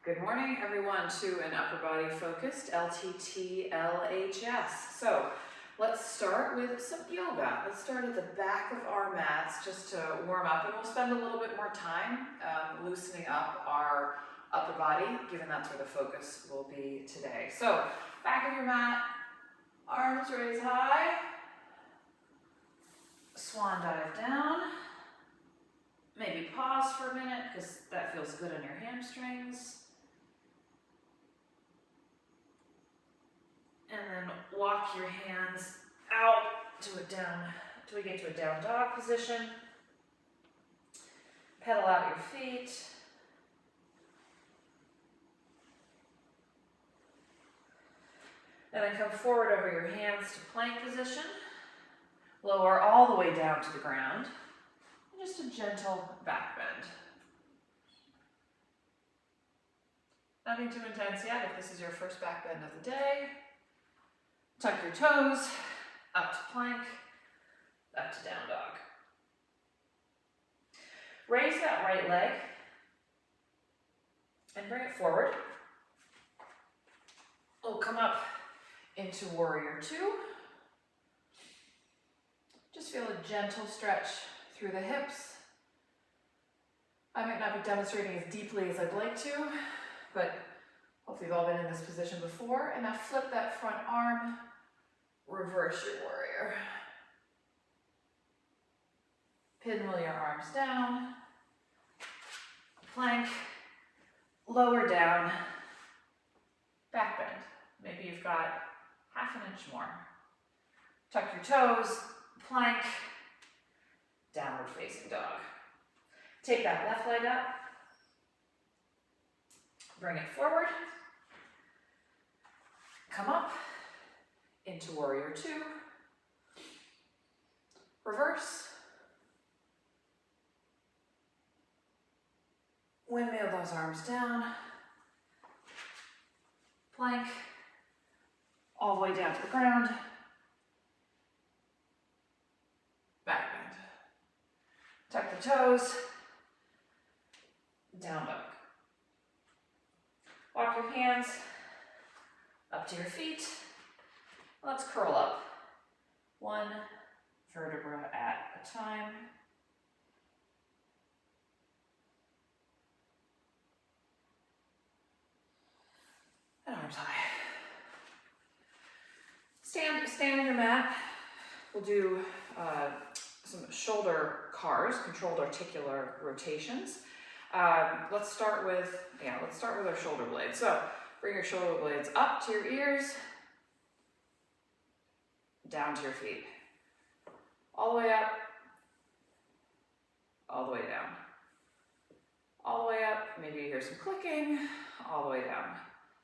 Good morning, everyone, to an upper body focused LTTLHS. So let's start with some yoga. Let's start at the back of our mats just to warm up, and we'll spend a little bit more time loosening up our upper body, given that's where the focus will be today. So back of your mat, arms raised high, swan dive down. Maybe pause for a minute because that feels good on your hamstrings. And then walk your hands out to a down, till we get to a down dog position. Pedal out your feet. And then come forward over your hands to plank position. Lower all the way down to the ground. And just a gentle back bend. Nothing too intense yet if this is your first back bend of the day. Tuck your toes, up to plank, up to down dog. Raise that right leg and bring it forward. We'll come up into warrior two. Just feel a gentle stretch through the hips. I might not be demonstrating as deeply as I'd like to, but hopefully you've all been in this position before. And now flip that front arm. Reverse your warrior. Pinwheel your arms down. Plank. Lower down. Back bend. Maybe you've got half an inch more. Tuck your toes. Plank. Downward facing dog. Take that left leg up. Bring it forward. Come up. Into warrior two, reverse, windmill those arms down, plank, all the way down to the ground, back bend, tuck the toes, down dog. Walk your hands up to your feet. Let's curl up, one vertebra at a time. And arms high. Stand on your mat. We'll do some shoulder cars, controlled articular rotations. Let's start with our shoulder blades. So bring your shoulder blades up to your ears. Down to your feet. All the way up, all the way down. All the way up, maybe you hear some clicking, all the way down.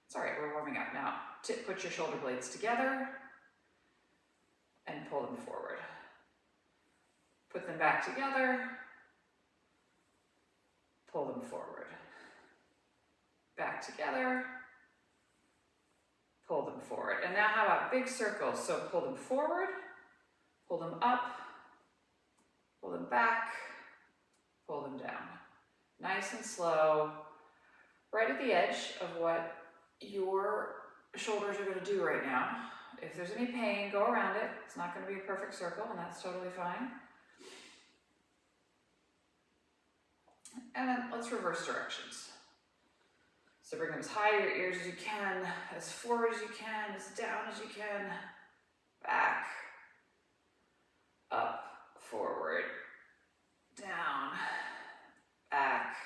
It's all right, we're warming up now. Put your shoulder blades together and pull them forward. Put them back together, pull them forward. Back together, pull them forward. And now how about big circles? So pull them forward, pull them up, pull them back, pull them down. Nice and slow, right at the edge of what your shoulders are going to do right now. If there's any pain, go around it. It's not going to be a perfect circle, and that's totally fine. And then let's reverse directions. So bring them as high to your ears as you can, as forward as you can, as down as you can, back, up, forward, down, back,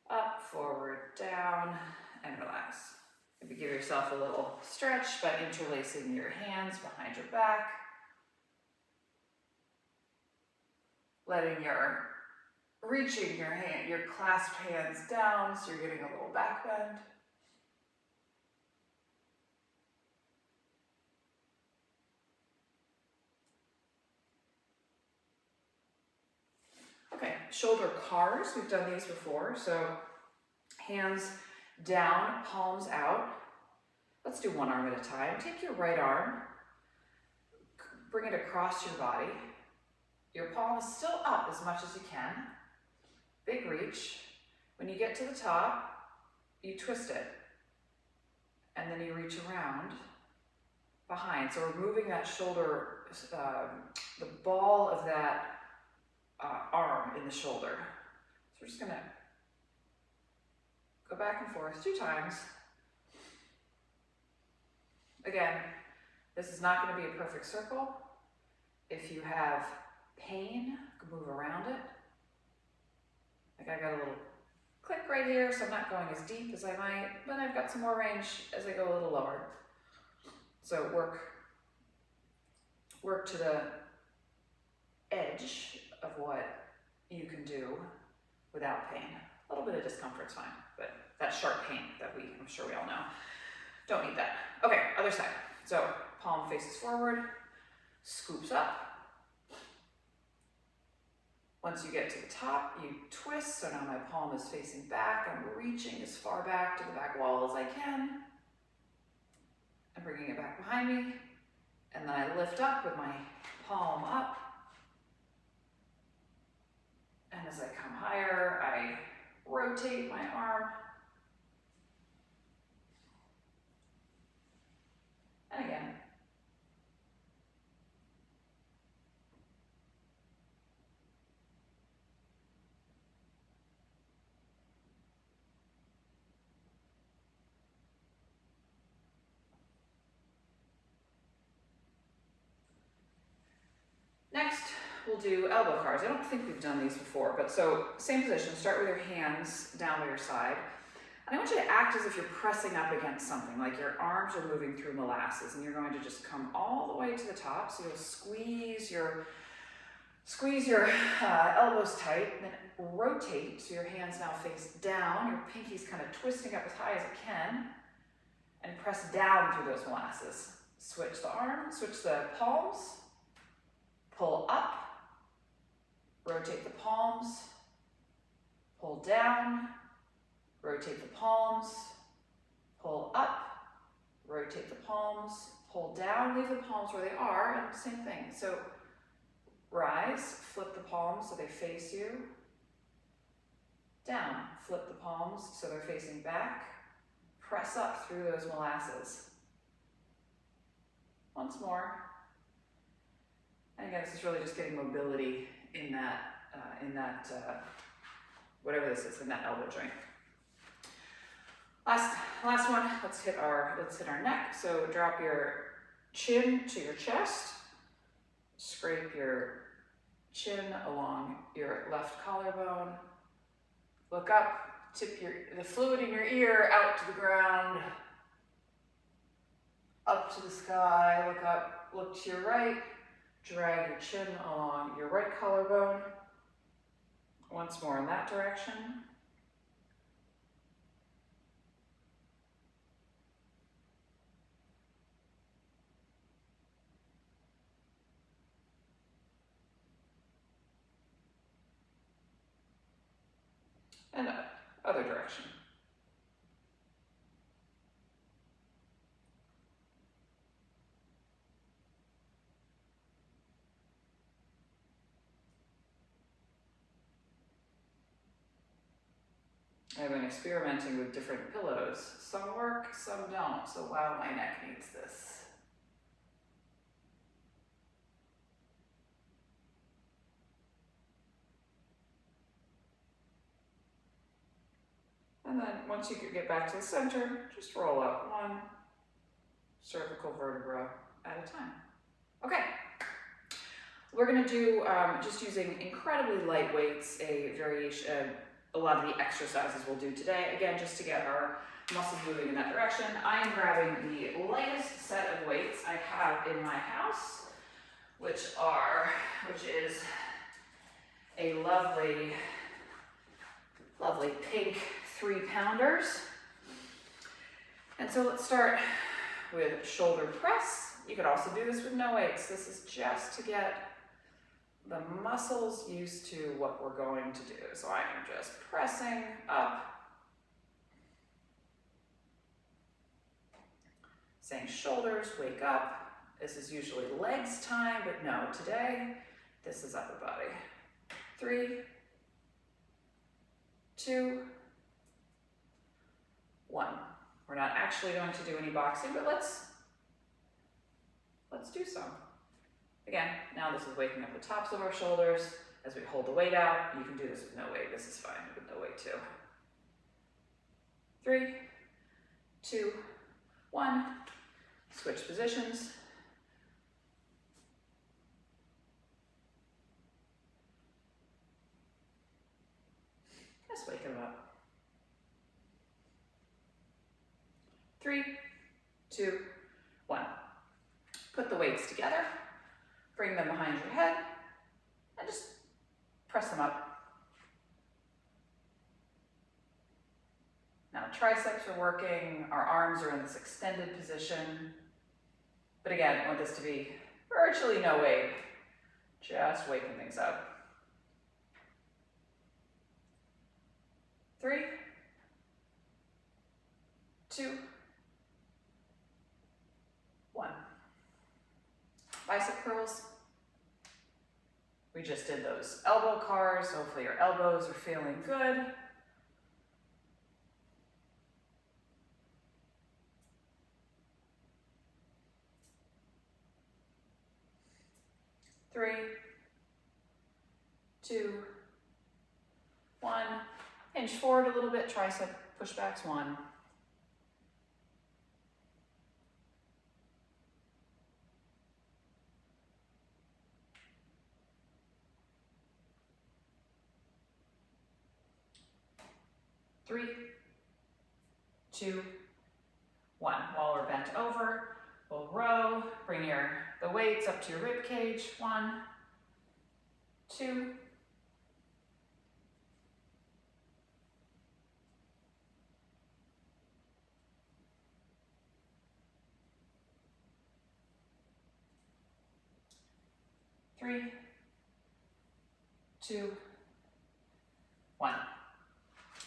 up, forward, down, and relax. Maybe give yourself a little stretch by interlacing your hands behind your back, reaching your clasped hands down so you're getting a little back bend. Okay, shoulder cars, we've done these before. So hands down, palms out. Let's do one arm at a time. Take your right arm, bring it across your body. Your palm is still up as much as you can. Big reach. When you get to the top, you twist it, and then you reach around behind. So we're moving that shoulder, the ball of that arm in the shoulder. So we're just gonna go back and forth 2 times. Again, this is not gonna be a perfect circle. If you have pain, move around it. Like I got a little click right here, so I'm not going as deep as I might, but I've got some more range as I go a little lower. So work to the edge of what you can do without pain. A little bit of discomfort's fine, but that sharp pain that I'm sure we all know, don't need that. Okay, other side. So palm faces forward, scoops up. Once you get to the top, you twist, so now my palm is facing back. I'm reaching as far back to the back wall as I can. I'm bringing it back behind me, and then I lift up with my palm up. And as I come higher, I rotate my arm. And again. Next, we'll do elbow cards. I don't think we've done these before, but so same position. Start with your hands down by your side. And I want you to act as if you're pressing up against something, like your arms are moving through molasses, and you're going to just come all the way to the top. So you'll squeeze your elbows tight, then rotate, so your hands now face down, your pinky's kind of twisting up as high as it can, and press down through those molasses. Switch the palms, pull up, rotate the palms, pull down, rotate the palms, pull up, rotate the palms, pull down, leave the palms where they are, and same thing. So rise, flip the palms so they face you. Down, flip the palms so they're facing back. Press up through those molasses. Once more. And again, this is really just getting mobility in that whatever this is, in that elbow joint. Last one, let's hit our neck. So drop your chin to your chest. Scrape your chin along your left collarbone. Look up, tip the fluid in your ear out to the ground. Up to the sky, look up, look to your right. Drag your chin along your right collarbone. Once more in that direction. And other direction. I've been experimenting with different pillows. Some work, some don't. So wow, my neck needs this. And then once you get back to the center, just roll out one cervical vertebra at a time. Okay. We're gonna do, just using incredibly light weights, a lot of the exercises we'll do today, again, just to get our muscles moving in that direction. I am grabbing the lightest set of weights I have in my house, which is a lovely pink 3-pounders. And so let's start with shoulder press. You could also do this with no weights. This is just to get the muscles used to what we're going to do. So I am just pressing up. Saying shoulders, wake up. This is usually legs time, but no, today, this is upper body. 3, 2, We're not actually going to do any boxing, but let's do some. Again, now this is waking up the tops of our shoulders as we hold the weight out. You can do this with no weight. This is fine with no weight too. 3, 2, 1. Switch positions. Just wake them up. 3, 2, 1. Put the weights together, bring them behind your head, and just press them up. Now triceps are working, our arms are in this extended position. But again, I want this to be virtually no weight, just waking things up. 3, 2, 1. Bicep curls. We just did those elbow cars. Hopefully your elbows are feeling good. Three, 2, 1. Hinge forward a little bit, tricep pushbacks. 1. 3, 2, 1. While we're bent over, we'll row. Bring the weights up to your rib cage. 1, 2, 3, 2, 1.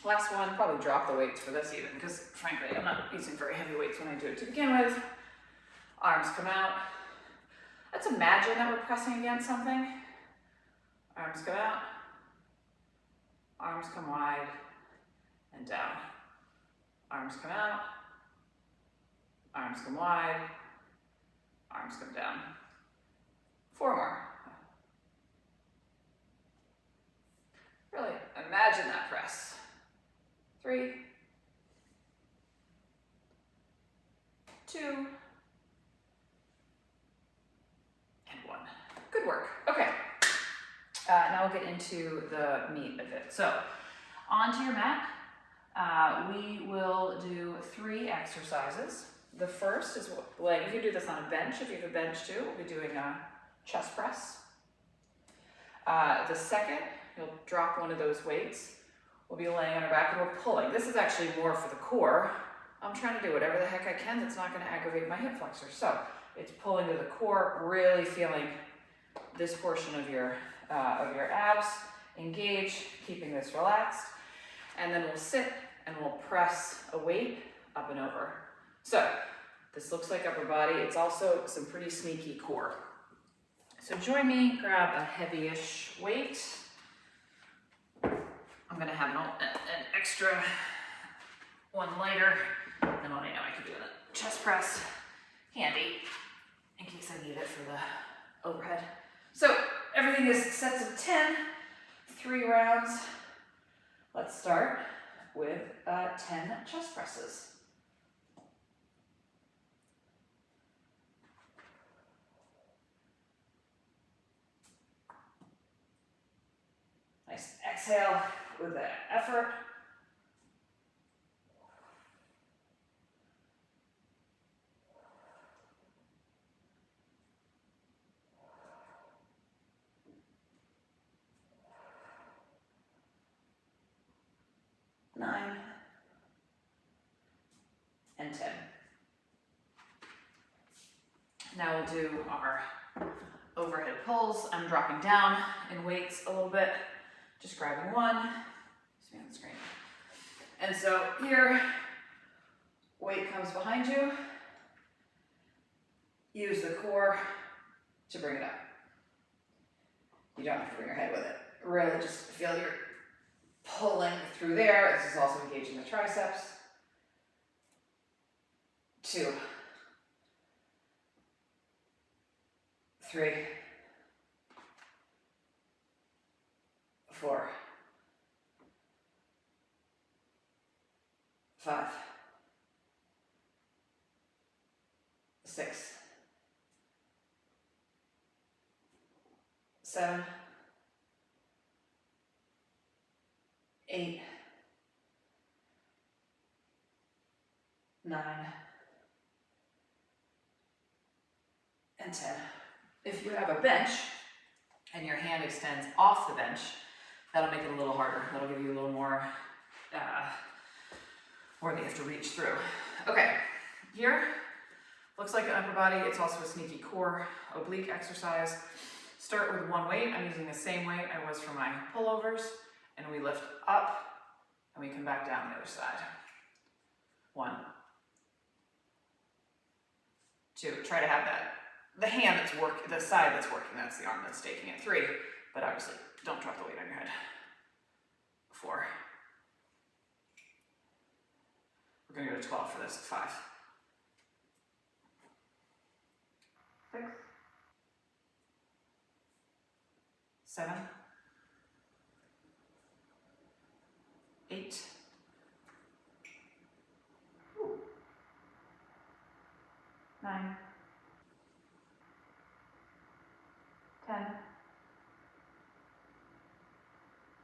Last one, probably drop the weights for this even, because frankly, I'm not using very heavy weights when I do it to begin with. Arms come out. Let's imagine that we're pressing against something. Arms come out. Arms come wide and down. Arms come out. Arms come wide. Arms come down. 4 more. Really imagine that press. 3, 2, and 1. Good work. Okay. Now we'll get into the meat of it. So, onto your mat. We will do 3 exercises. The first is leg. You can do this on a bench. If you have a bench too, we'll be doing a chest press. The second, you'll drop one of those weights. We'll be laying on our back and we're pulling. This is actually more for the core. I'm trying to do whatever the heck I can that's not going to aggravate my hip flexors. So it's pulling to the core, really feeling this portion of your abs engage, keeping this relaxed. And then we'll sit and we'll press a weight up and over. So this looks like upper body. It's also some pretty sneaky core. So join me, grab a heavy-ish weight. I'm going to have an extra one lighter than what I know I can do in a chest press. Handy, in case I need it for the overhead. So everything is sets of 10, 3 rounds. Let's start with 10 chest presses. Nice exhale with the effort. Nine and 10. Now we'll do our overhead pulls. I'm dropping down in weights a little bit. Just grabbing one, see me on the screen. And so here, weight comes behind you. Use the core to bring it up. You don't have to bring your head with it. Really just feel you're pulling through there. This is also engaging the triceps. 2, 3, 4, 5, 6, 7, 8, 9, and 10. If you have a bench and your hand extends off the bench, that'll make it a little harder. That'll give you a little more that you have to reach through. Okay, here, looks like an upper body. It's also a sneaky core oblique exercise. Start with one weight. I'm using the same weight I was for my pullovers, and we lift up and we come back down the other side. 1, 2, try to have the hand that's working, the side that's working, that's the arm that's taking it. 3, but obviously don't drop the weight on your head. 4. We're gonna go to 12 for this, 5. 6. 7. 8. 9. 10.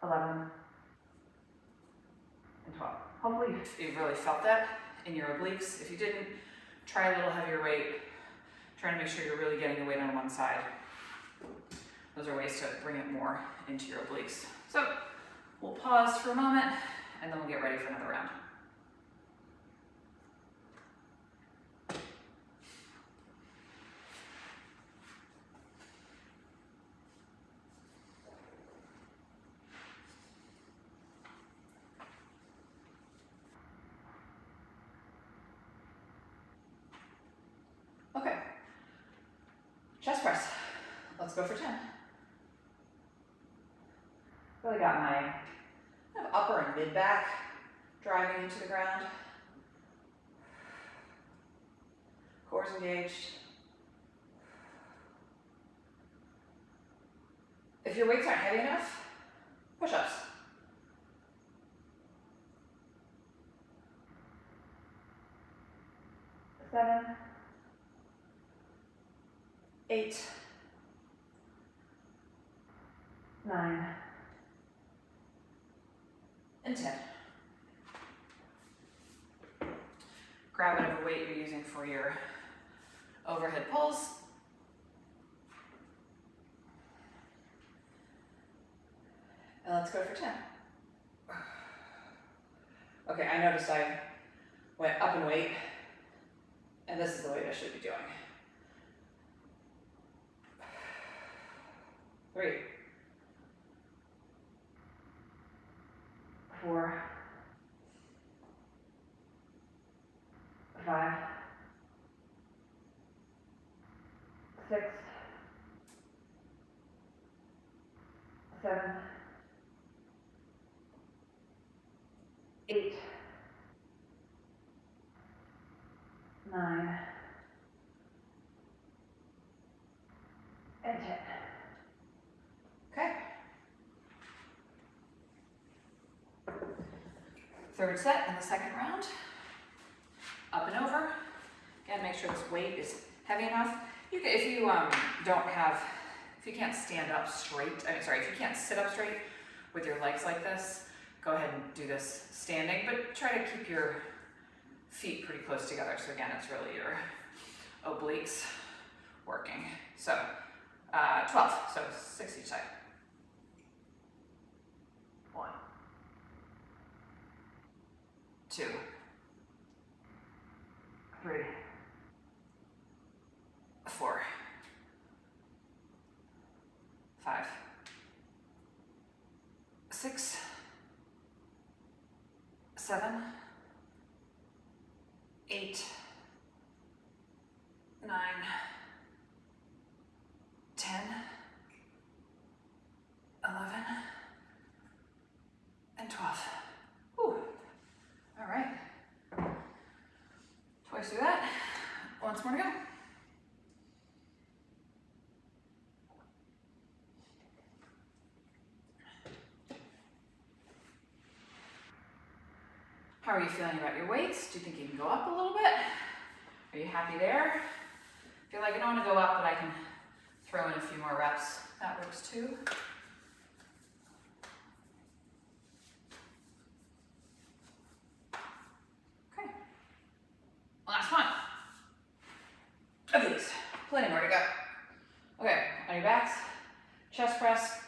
11. And 12. Hopefully you've really felt that in your obliques. If you didn't, try a little heavier weight. Try to make sure you're really getting the weight on one side. Those are ways to bring it more into your obliques. So we'll pause for a moment and then we'll get ready for another round. Okay, chest press. Let's go for 10. Really got my kind of upper and mid back driving into the ground. Core's engaged. If your weights aren't heavy enough, push-ups. Seven, 8, 9, and 10. Grab whatever weight you're using for your overhead pulls. And let's go for 10. Okay, I noticed I went up in weight, and this is the weight I should be doing. 3, 4, 5, 6, 7, 8, 9, and 10. Okay. Third set in the second round. Up and over. Again, make sure this weight is heavy enough. You can, if you if you can't stand up straight, if you can't sit up straight with your legs like this, go ahead and do this standing, but try to keep your feet pretty close together. So again, it's really your obliques working. So 12, so 6 each side. 1, 2, 3, 4, 5, 6, 7, 8, 9, 10, 11, and 12. Whew. All right. Twice through that. lots more to go. How are you feeling about your weights? Do you think you can go up a little bit? Are you happy there? I feel like I don't want to go up, but I can throw in a few more reps. That works too. Okay. Last one. Of these. Plenty more to go. Okay, on your backs, chest press.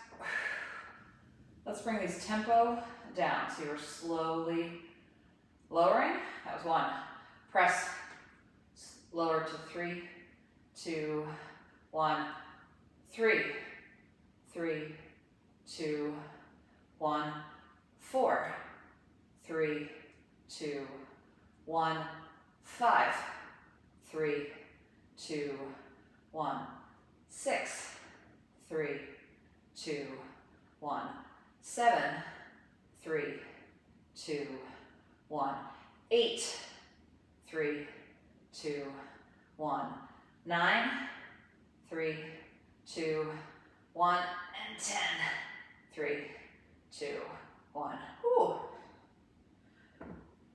Let's bring these tempo down. So you're slowly lowering. That was 1. Press, lower to 3, 2, 1, 3, 3, 2, 1, 4, 3, 2, 1, 5, 3, 2, 1, 6, 3, 2, 1, 7, 3, 2, 1, 8, 3, 2, 1, 9, 3, 2, 1, and 10. 3, 2, 1. Ooh.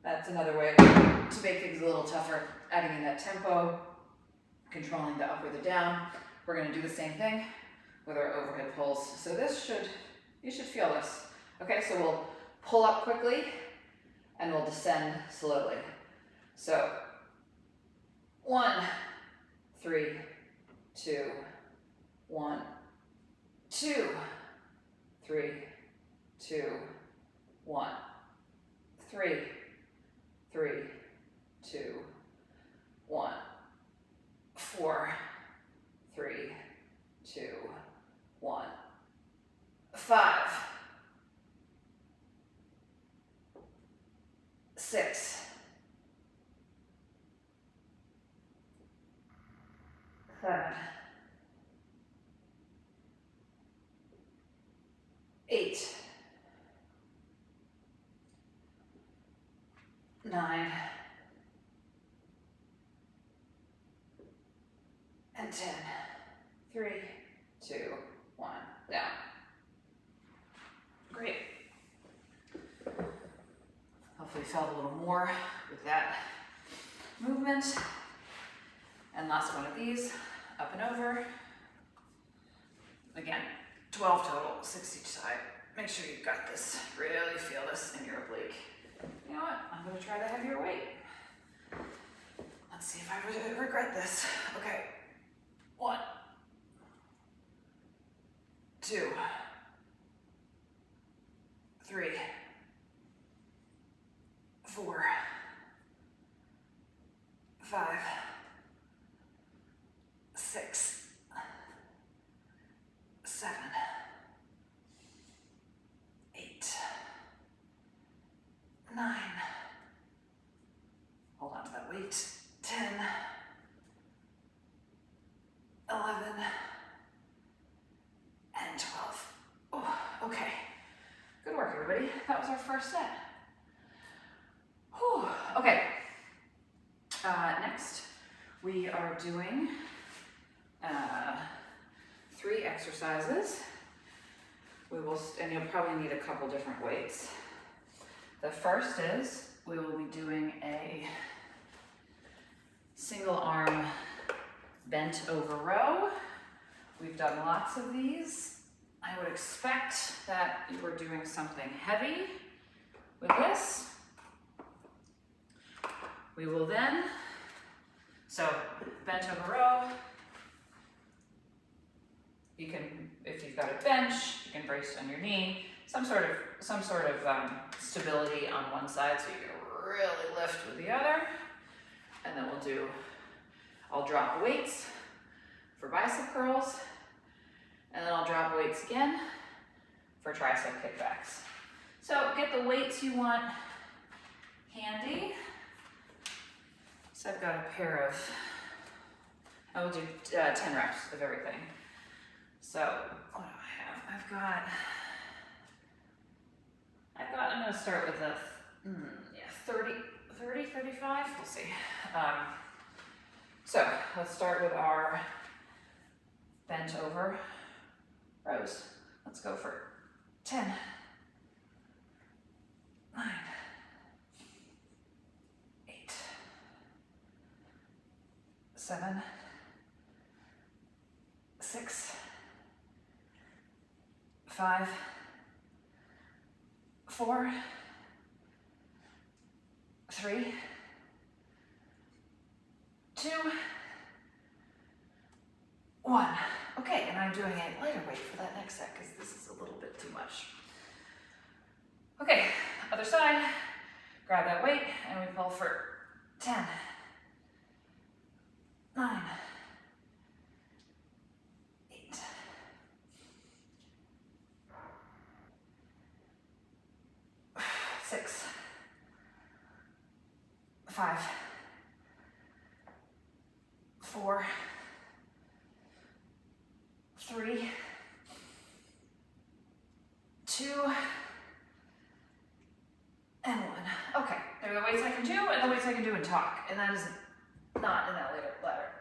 That's another way to make things a little tougher. Adding in that tempo, controlling the up or the down. We're going to do the same thing with our overhead pulls. So you should feel this. Okay, so we'll pull up quickly and we'll descend slowly. So 1, 3, 2, 1, 2, 3, 2, 1, 3, 3, 2, 1, 4, 3, 2, 1, 5, 6, 7, 8, 9, and 10. 3, 2, 1, down. Great. Hopefully you felt a little more with that movement. And last one of these, up and over. Again, 12 total, 6 each side. Make sure you've got this. Really feel this in your oblique. You know what? I'm going to try the heavier weight. Let's see if I regret this. Okay. 1, 2, 3, 4, 5, 6, 7, 8, 9. Hold on to that weight. 10, 11, and 12. Oh, okay. Good work, everybody. That was our first set. Whew. Okay. Next, we are doing 3 exercises. And you'll probably need a couple different weights. The first is we will be doing a single arm bent over row. We've done lots of these. I would expect that you were doing something heavy with this. We will then, so bent over row. You can, if you've got a bench, you can brace on your knee. Some sort of stability on one side so you can really lift with the other. And then I'll drop weights for bicep curls. And then I'll drop weights again for tricep kickbacks. So get the weights you want handy. So I've got a pair of, I will do 10 reps of everything. So what do I have? I'm gonna start with a 30, 35, we'll see. So let's start with our bent over rows. Let's go for 10, 9, 8, 7, 6, 5, 4, 3, 2, 1. Okay, and I'm doing a lighter weight for that next set because this is a little bit too much. Okay, other side. Grab that weight and we pull for 10, 9, 8, 6, 5, 4, 3, 2, and 1. Okay, there are the weights I can do and the weights I can do and talk, and that is not in that ladder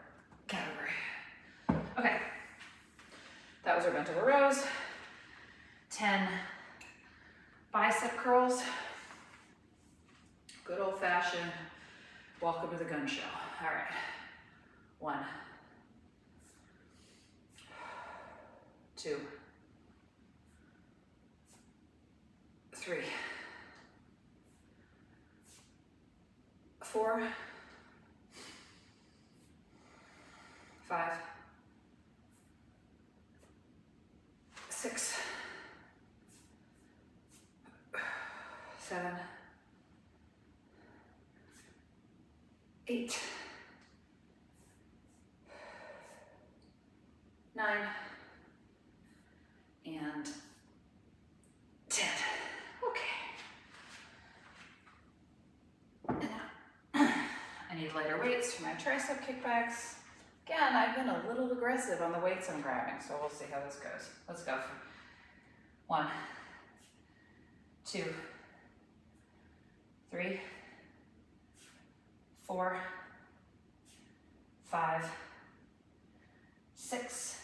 category. Okay, that was our bent over rows. 10 bicep curls. Good old fashioned welcome to the gun show. All right, 1, 2, 3, 4, 5, 6, 7, 8, 9, and 10. Okay. And now I need lighter weights for my tricep kickbacks. Again, I've been a little aggressive on the weights I'm grabbing, so we'll see how this goes. Let's go for 1, 2, 3, 4, 5, 6,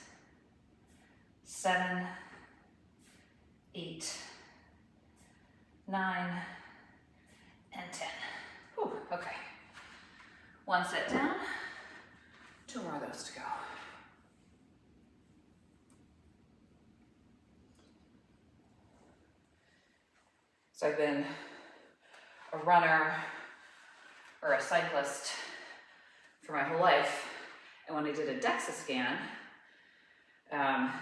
7, 8, 9, and 10. Whew, okay. 1 set down, 2 more of those to go. So I've been a runner or a cyclist for my whole life, and when I did a DEXA scan,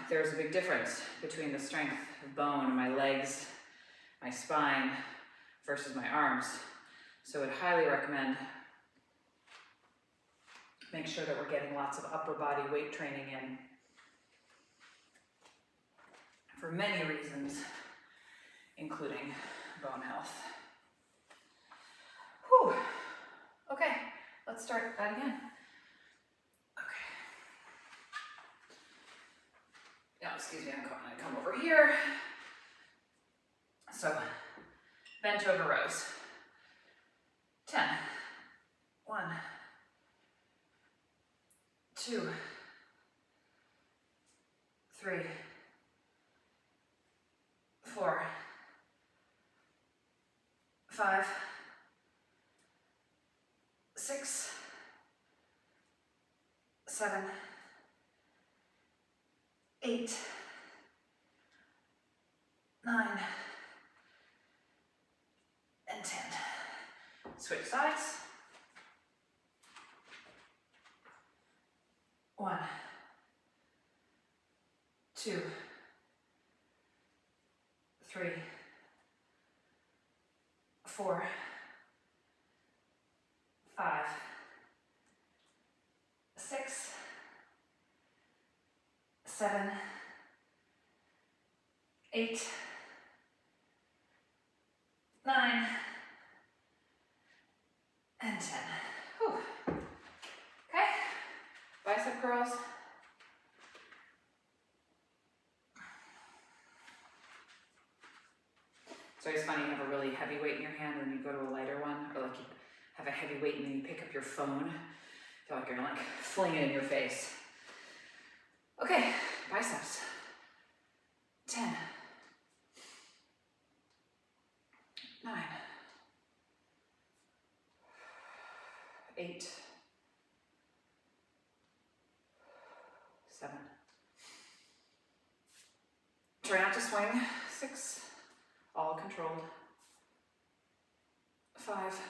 there was a big difference between the strength of bone in my legs, my spine, versus my arms. So I would highly recommend make sure that we're getting lots of upper body weight training in for many reasons, including bone health. Whew. Okay, let's start that again. Okay. Now, excuse me, I'm gonna come over here. So, bent over rows. 10, 1, 2, 3, 4, 5, 6, 7, 8, 9, and 10. Switch sides. 1, 2, 3, 4, 5, 6, 7, 8, 9, and 10. Whew. Okay, bicep curls. It's always funny, you have a really heavy weight in your hand and then you go to a lighter one, or like you have a heavy weight and then you pick up your phone feel like you're gonna like fling it in your face. Okay, biceps. 10, 9, 8, 7. Try not to swing. 6, all controlled. 5,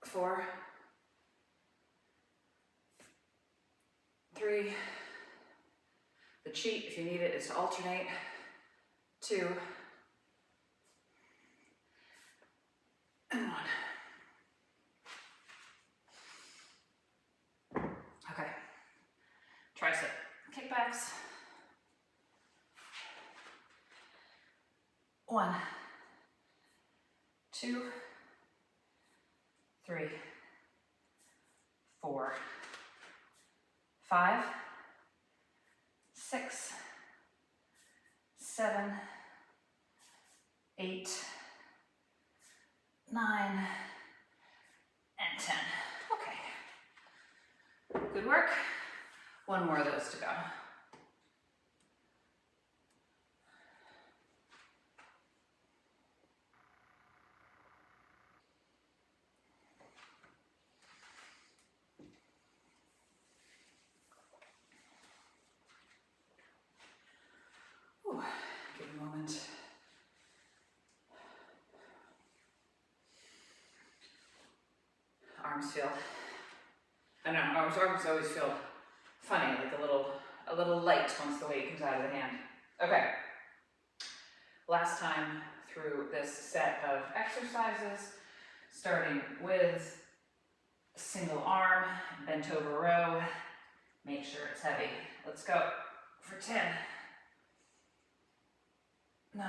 4, 3. The cheat, if you need it, is to alternate. 2, and 1. Okay. Tricep kickbacks. 1, 2, 3, 4, 5, 6, 7, 8, 9, and 10. Okay. Good work. One more of those to go. Ooh, give me a moment. Arms feel, I don't know, arms always feel funny, like a little light once the weight comes out of the hand. Okay. Last time through this set of exercises, starting with single arm, bent over row. Make sure it's heavy. Let's go for 10, 9.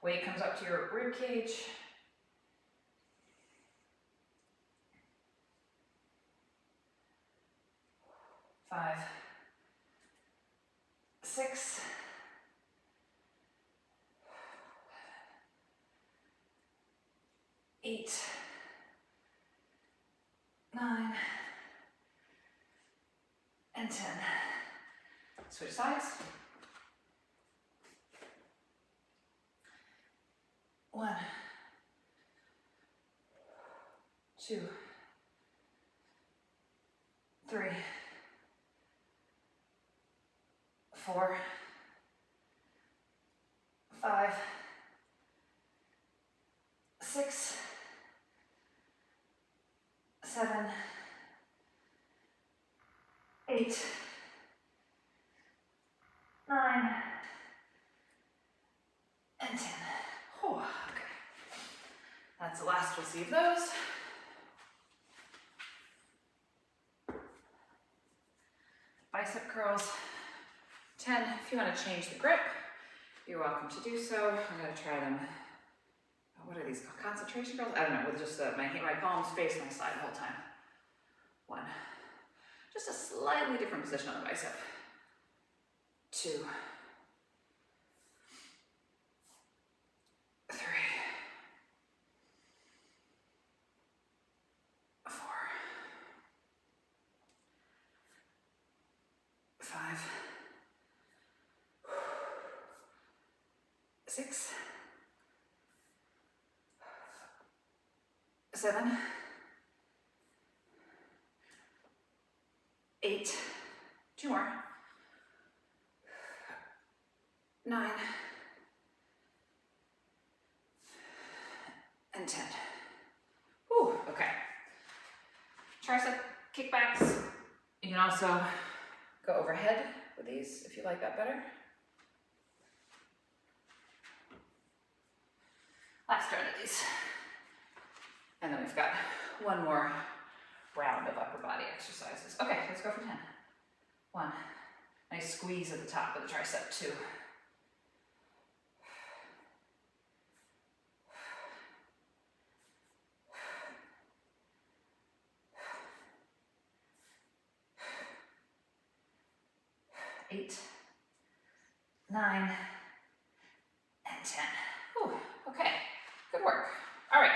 Weight comes up to your rib cage. 5, 6, 8, 9, and 10. Switch sides. 1, 2, 3, 4, 5, 6, 7, 8, 9, and 10. Oh, okay. That's the last we'll see of those. Bicep curls. 10. If you want to change the grip, you're welcome to do so. I'm going to try them. What are these called? Concentration curls? I don't know. With just my palms face my side the whole time. 1. Just a slightly different position on the bicep. 2, 3, 4, 5, 6, 7, 8, 2 more, 9, and 10. Whew, okay. Tricep kickbacks. You can also go overhead with these if you like that better. Last round of these. And then we've got one more round of upper body exercises. Okay, let's go for 10. 1. Nice squeeze at the top of the tricep. 2. 8, 9, and 10. Whew, okay, good work. All right.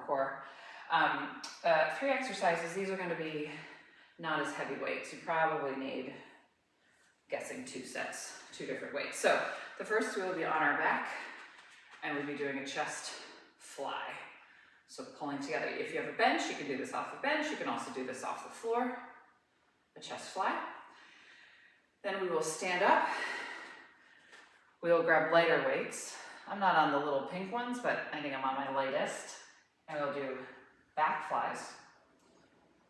core. 3 exercises, these are gonna be not as heavy weights. You probably need, guessing 2 sets, 2 different weights. So the first 2 will be on our back, and we'll be doing a chest fly. So pulling together. If you have a bench, you can do this off the bench. You can also do this off the floor, a chest fly. Then we will stand up. We'll grab lighter weights. I'm not on the little pink ones, but I think I'm on my lightest. And we'll do back flies.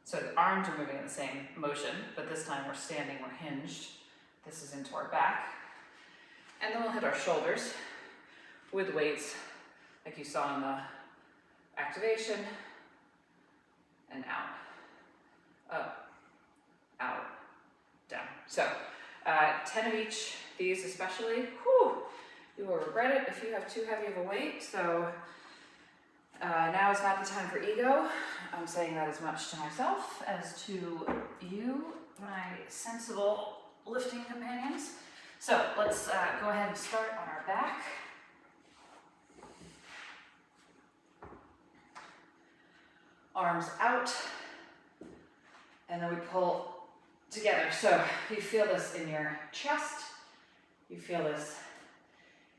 So the arms are moving in the same motion, but this time we're standing, we're hinged. This is into our back. And then we'll hit our shoulders with weights, like you saw in the activation, and out, up, out, down. So 10 of each, these especially, whew, you will regret it if you have too heavy of a weight. So now is not the time for ego. I'm saying that as much to myself as to you, my sensible lifting companions. So let's go ahead and start on our back. Arms out, and then we pull together. So you feel this in your chest, you feel this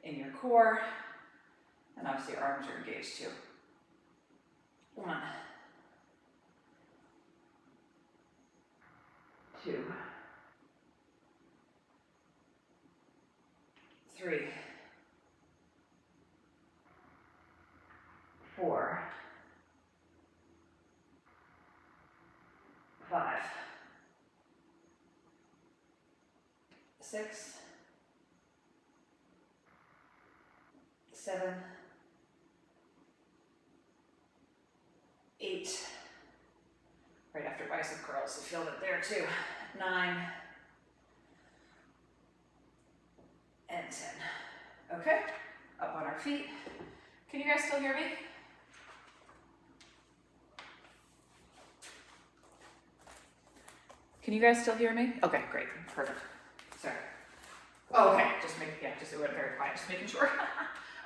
in your core, and obviously your arms are engaged too. 1, 2, 3, 4, 5, 6, 7, 8, right after bicep curls, so feel it there too. 9, and 10. Okay, up on our feet. Can you guys still hear me? Can you guys still hear me? Okay, great, perfect. Sorry. Oh, okay, just it went very quiet, just making sure.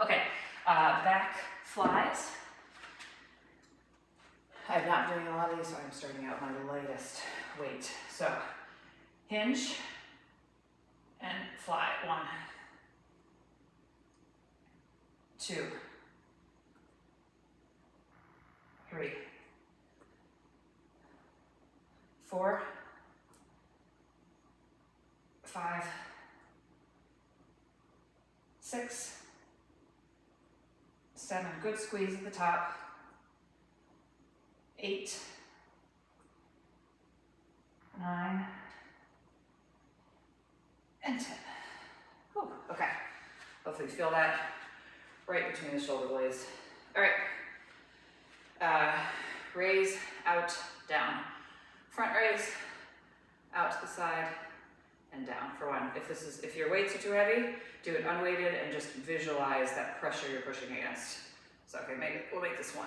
Okay, back flies. I'm not doing a lot of these, so I'm starting out my lightest weight. So, hinge and fly. 1, 2, 3, 4, 5, 6, 7, good squeeze at the top. 8, 9, and 10. Whew, okay, hopefully you feel that right between the shoulder blades. All right, raise, out, down. Front raise, out to the side, and down for 1. If your weights are too heavy, do it unweighted and just visualize that pressure you're pushing against. So okay, we'll make this 1.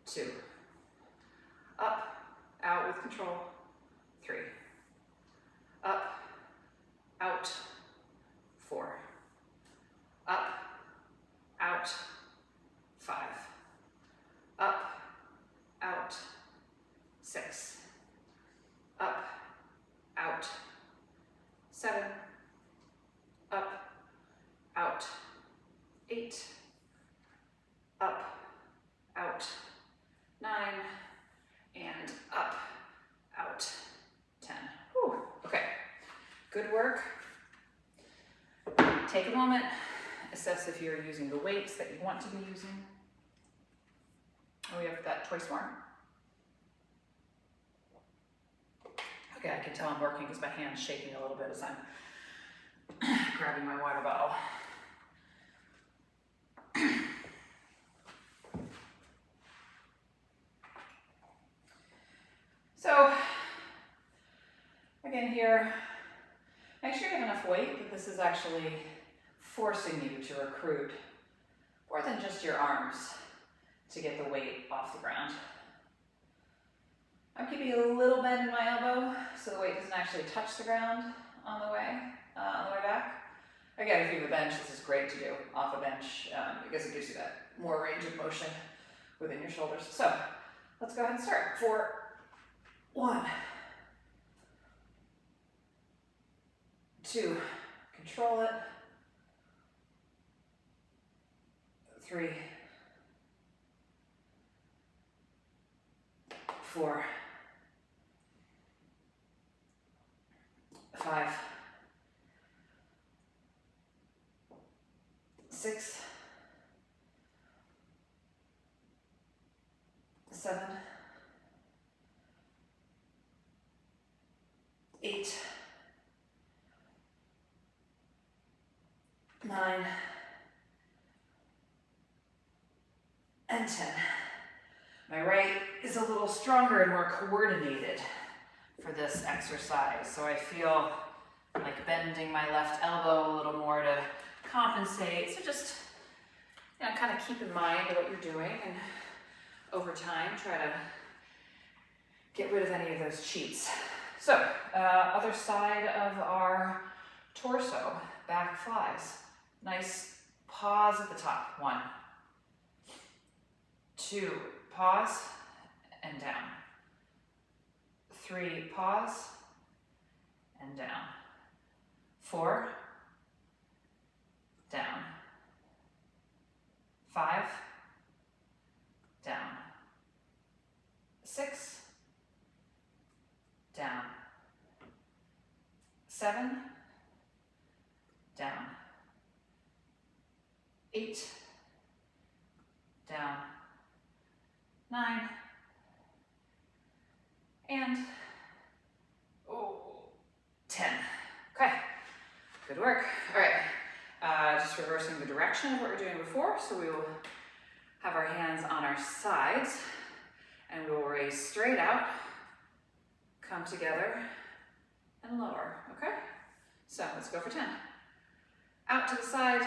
2. Up, out with control. 3. Up, out. 4. Up, out. 5. Up, out. 6. Up, out. 7. Up, out. 8. Up, out. 9, and up, out, 10. Whew. Okay, good work. Take a moment, assess if you're using the weights that you want to be using. Oh, we have that twice more. Okay, I can tell I'm working because my hand's shaking a little bit as I'm grabbing my water bottle. So, again here, make sure you have enough weight that this is actually forcing you to recruit more than just your arms to get the weight off the ground. I'm keeping a little bend in my elbow so the weight doesn't actually touch the ground on the way back. Again, if you have a bench, this is great to do off a bench because it gives you that more range of motion within your shoulders. So let's go ahead and start. 4, 1, 2, control it. 3, 4, 5, 6, 7, 8, 9, and 10. My right is a little stronger and more coordinated for this exercise, so I feel like bending my left elbow a little more to compensate. So just, kind of keep in mind what you're doing, and over time try to get rid of any of those cheats. So other side of our torso, back flies. Nice pause at the top. 1, 2, pause and down. 3, pause and down. 4, down. 5, down. 6, down. 7, down. 8, down. 9, and 10. Okay, good work. All right, just reversing the direction of what we were doing before. So we will have our hands on our sides, and we will raise straight out, come together, and lower, okay? So let's go for 10. Out to the side,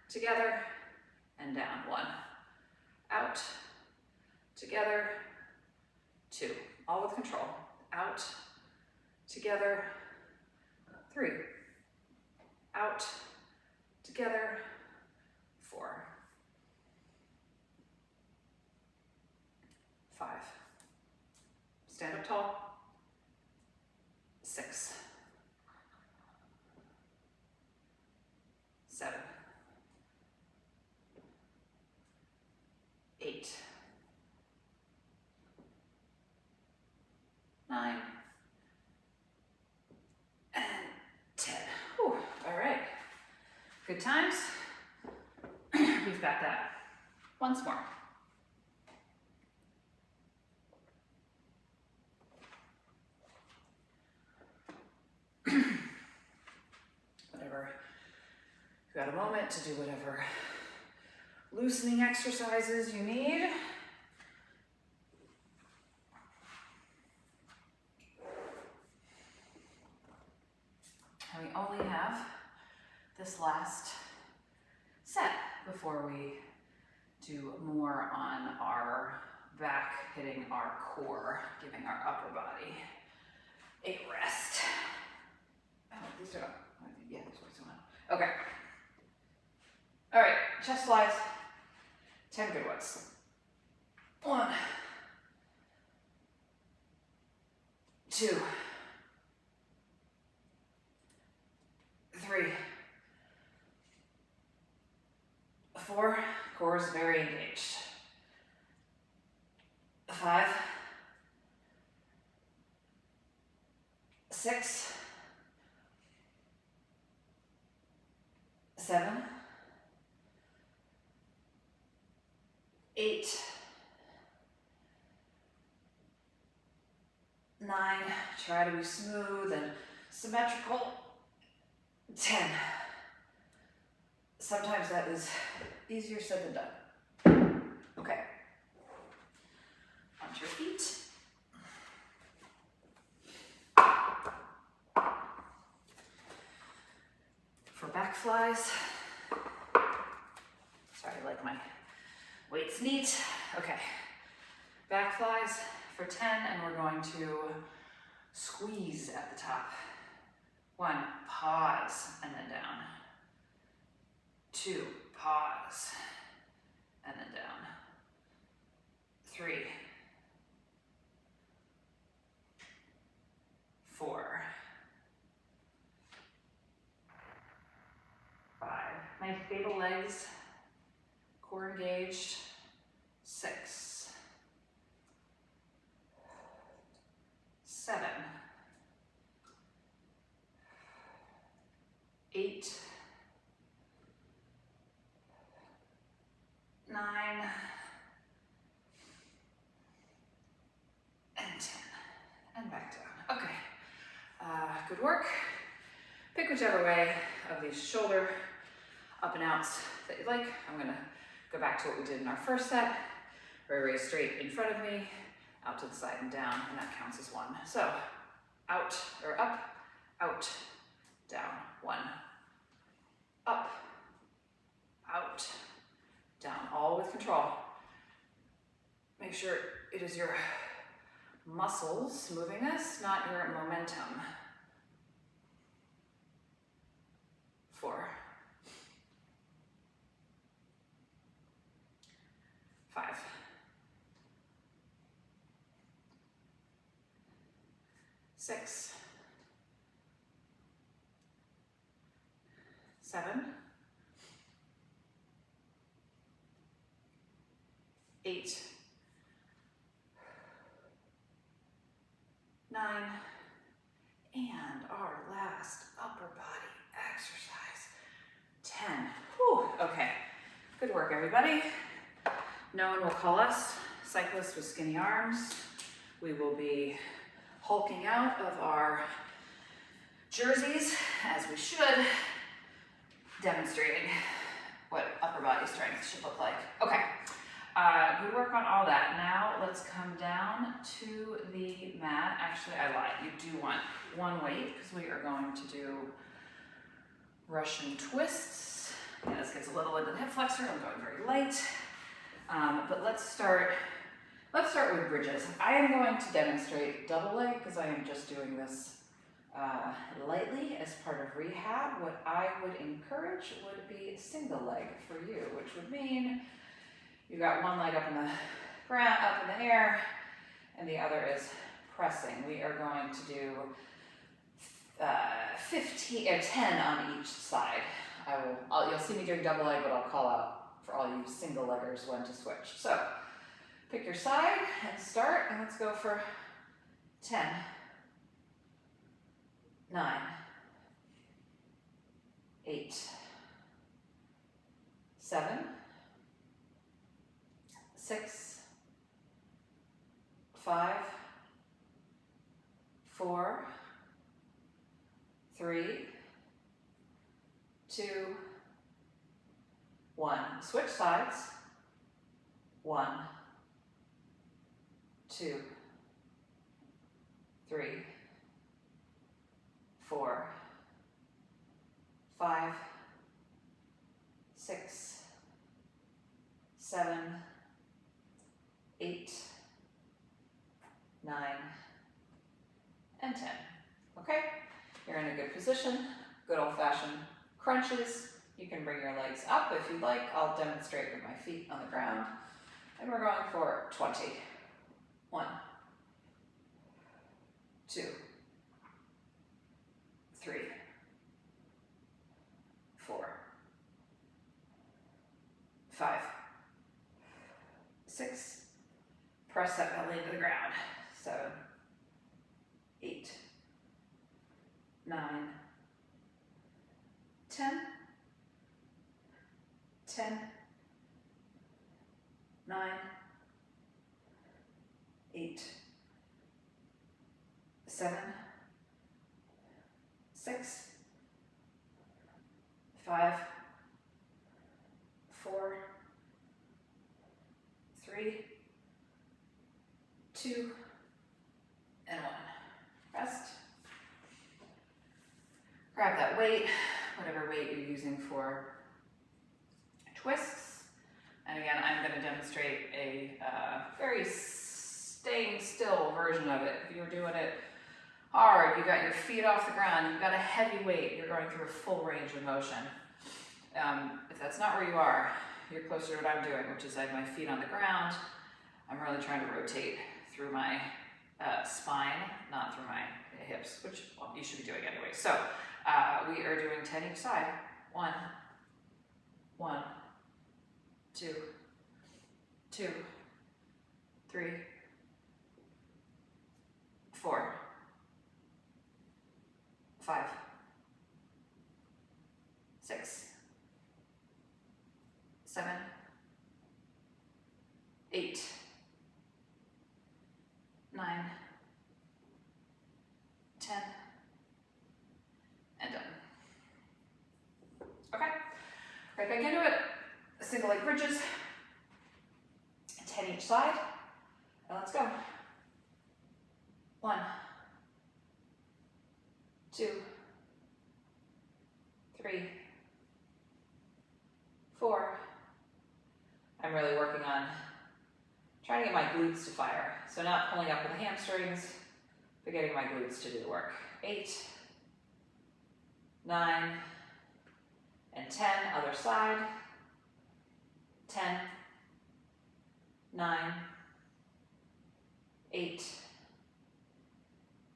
together, and down. 1, out, together, 2, all with control. Out, together, 3, out, together, 4, 5, stand up tall, 6, 7, 8, 9, and 10. Whew. All right, good times. We've got that. Once more. Whatever, you've got a moment to do whatever loosening exercises you need. And we only have this last set before we do more on our back, hitting our core, giving our upper body a rest. Oh, these are, yeah, these are going on. Okay. All right, chest flies, 10 good ones. 1, 2, 3, 4, core is very engaged. 5, 6, 7, 8, 9, try to be smooth and symmetrical. 10. Sometimes that is easier said than done. Okay. Onto your feet. For back flies, sorry, I like my weights neat. Okay, back flies for 10, and we're going to squeeze at the top. 1, pause, and then down. 2, pause, and then down. 3, 4, 5. Nice stable legs, core engaged. 6, 7, 8, 9, and 10. And back down. Okay. Good work. Pick whichever way of these shoulder up and outs that you like. I'm going to go back to what we did in our first set. Very straight in front of me, out to the side and down, and that counts as 1. So, out or up, out, down, 1. Up, out, down, all with control. Make sure it is your muscles moving this, not your momentum. 4, 5, 6, 7, 8, 9, and our last upper body exercise, 10. Whew, okay, good work everybody. No one will call us cyclists with skinny arms. We will be hulking out of our jerseys, as we should, demonstrating what upper body strength should look like. Okay, good work on all that. Now let's come down to the mat. Actually, I lied. You do want one weight because we are going to do Russian twists. Yeah, this gets a little into the hip flexor. I'm going very light. But let's start with bridges. I am going to demonstrate double leg because I am just doing this lightly as part of rehab. What I would encourage would be single leg for you, which would mean you got one leg up in the ground, up in the air, and the other is pressing. We are going to do 10 on each side. You'll see me doing double leg, but I'll call out for all you single leggers when to switch. So pick your side and start, and let's go for 10, 9, 8, 7, 6, 5, 4, 3, 2, 1. Switch sides. 1, 2, 3, 4, 5, 6, 7, 8, 9, and 10. Okay, you're in a good position, good old-fashioned crunches. You can bring your legs up if you'd like. I'll demonstrate with my feet on the ground. And we're going for 20. 1, 2, 3, 4, 5, 6, press that belly into the ground. 7, 8, 9, 10, 10, 9, 8, 7, 6, 5, 4, 3, 2, and 1. Rest. Grab that weight, whatever weight you're using for twists. And again, I'm going to demonstrate a very staying still version of it. If you're doing it hard, you got your feet off the ground, you've got a heavy weight, you're going through a full range of motion. If that's not where you are, you're closer to what I'm doing, which is I have my feet on the ground. I'm really trying to rotate through my spine, not through my hips, which you should be doing anyway. So we are doing 10 each side. 1, 1, 2, 2, 3, 4, 5, 6, 7, 8, 9, 10, and done. Okay, right back into it. Single leg bridges, 10 each side, and let's go. 1, 2, 3, 4. I'm really working on trying to get my glutes to fire. So not pulling up with the hamstrings, but getting my glutes to do the work. 8, 9, and 10, other side. 10, 9, 8,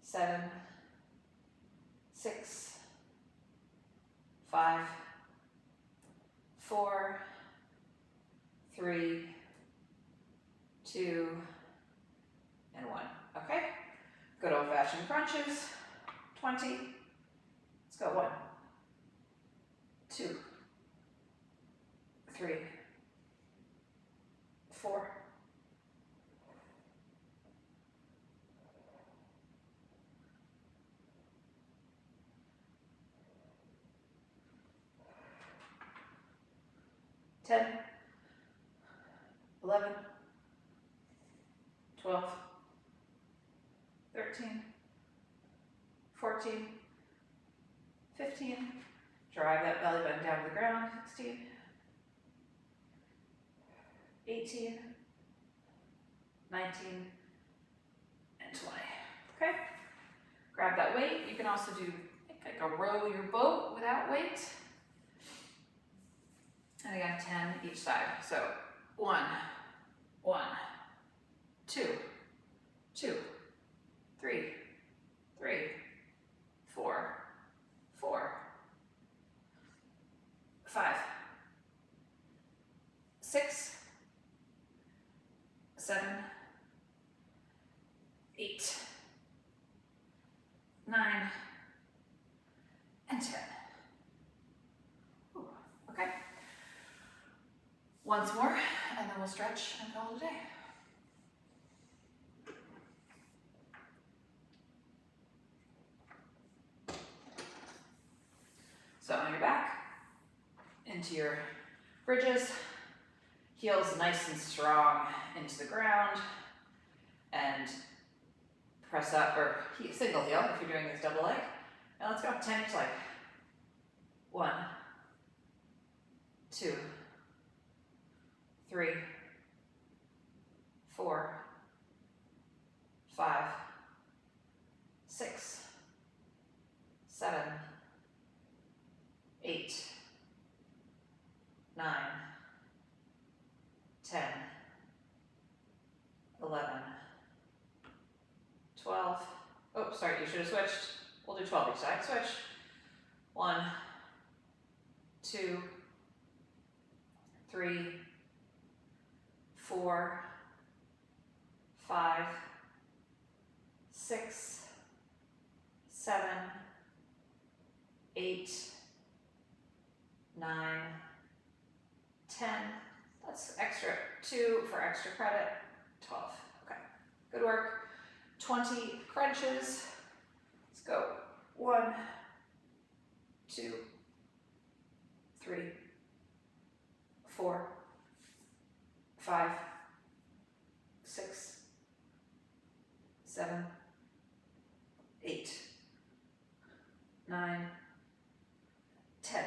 7, 6, 5, 4, 3, 2, and 1. Okay? Good old-fashioned crunches. 20. Let's go. 1, 2, 3, 4, 10, 11, 12, 13, 14, 15. Drive that belly button down to the ground. 16, 18, 19, and 20. Okay? Grab that weight. You can also do like a row your boat without weight. And again, 10 each side. So 1, 1, 2, 2, 3, 3, 4, 4, 5, 6, 7, 8, 9, and 10. Ooh, okay. Once more, and then we'll stretch and call it a day. So on your back, into your bridges, heels nice and strong into the ground, and press up, or single heel if you're doing this double leg. And let's go, 10 each leg. 1, 2, 3, 4, 5, 6, 7, 8, 9, 10, 11, 12. Oh, sorry, you should have switched. We'll do 12 each side. Switch. 1, 2, 3, 4, 5, 6, 7, 8, 9, 10. That's extra 2 for extra credit. 12. Okay. Good work. 20 crunches. Let's go. 1, 2, 3, 4, 5, 6, 7, 8, 9, 10,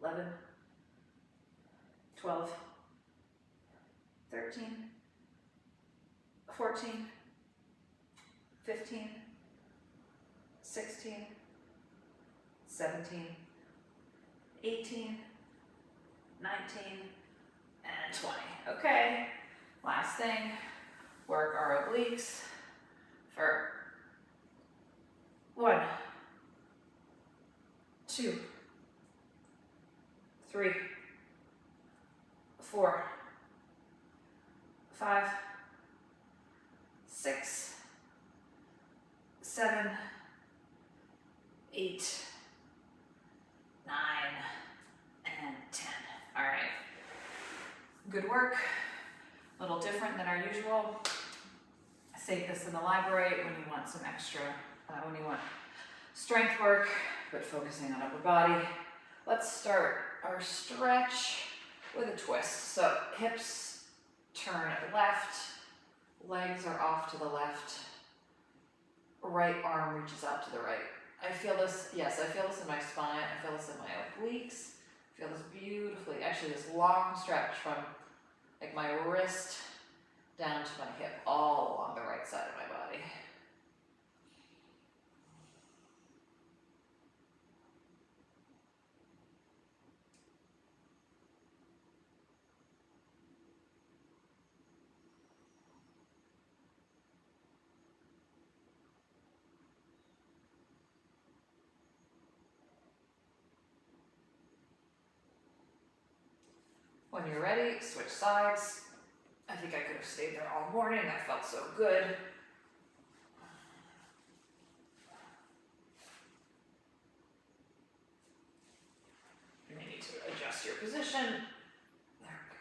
11, 12, 13, 14, 15, 16, 17, 18, 19, and 20. Okay, last thing, work our obliques for 1, 2, 3, 4, 5, 6, 7, 8, 9, and 10. All right. Good work. A little different than our usual. Save this in the library when you want some extra, when you want strength work, but focusing on upper body. Let's start our stretch with a twist. So hips turn left, legs are off to the left, right arm reaches out to the right. I feel this, yes, I feel this in my spine, I feel this in my obliques, I feel this beautifully, actually this long stretch from like my wrist down to my hip, all along the right side of my body. When you're ready, switch sides. I think I could have stayed there all morning. That felt so good. You may need to adjust your position. There we go.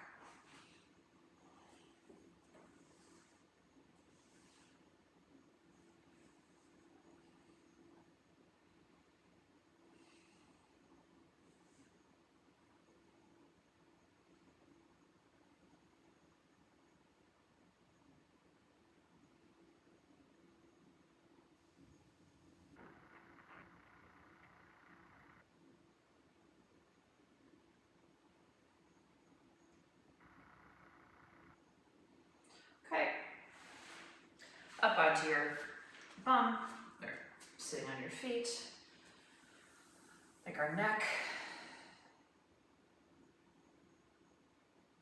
Okay. Up onto your bum, or sitting on your feet. Like our neck.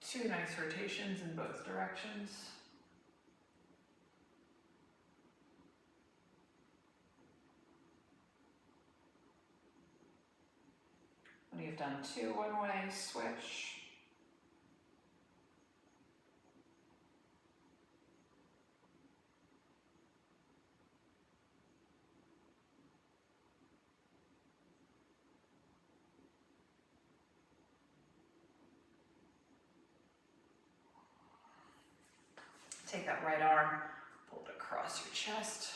2 nice rotations in both directions. When you've done 2 one-way, switch. Take that right arm, pull it across your chest.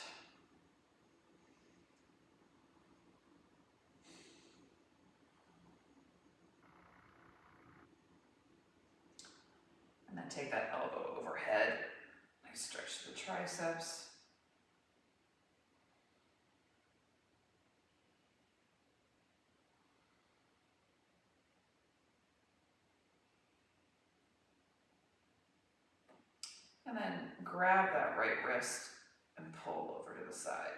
And then take that elbow overhead. I stretch the triceps. And then grab that right wrist and pull over to the side.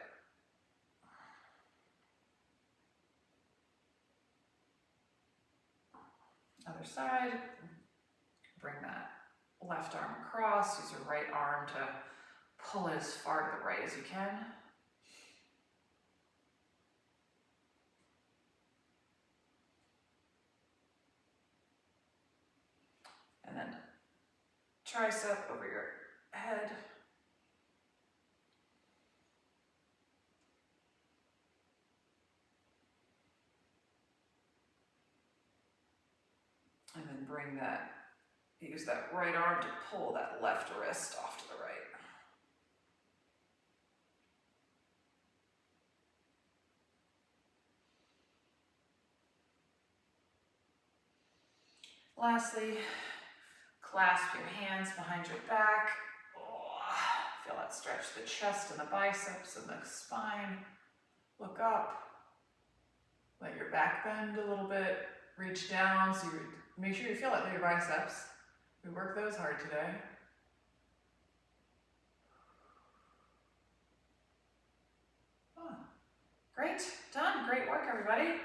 Other side. Bring that left arm across. Use your right arm to pull it as far to the right as you can. And then tricep over your head. And then bring that, use that right arm to pull that left wrist off to the right. Lastly, clasp your hands behind your back. Oh, feel that stretch the chest and the biceps and the spine. Look up. Let your back bend a little bit. Reach down so you make sure you feel it through your biceps. We work those hard today. Oh, great, done. Great work, everybody.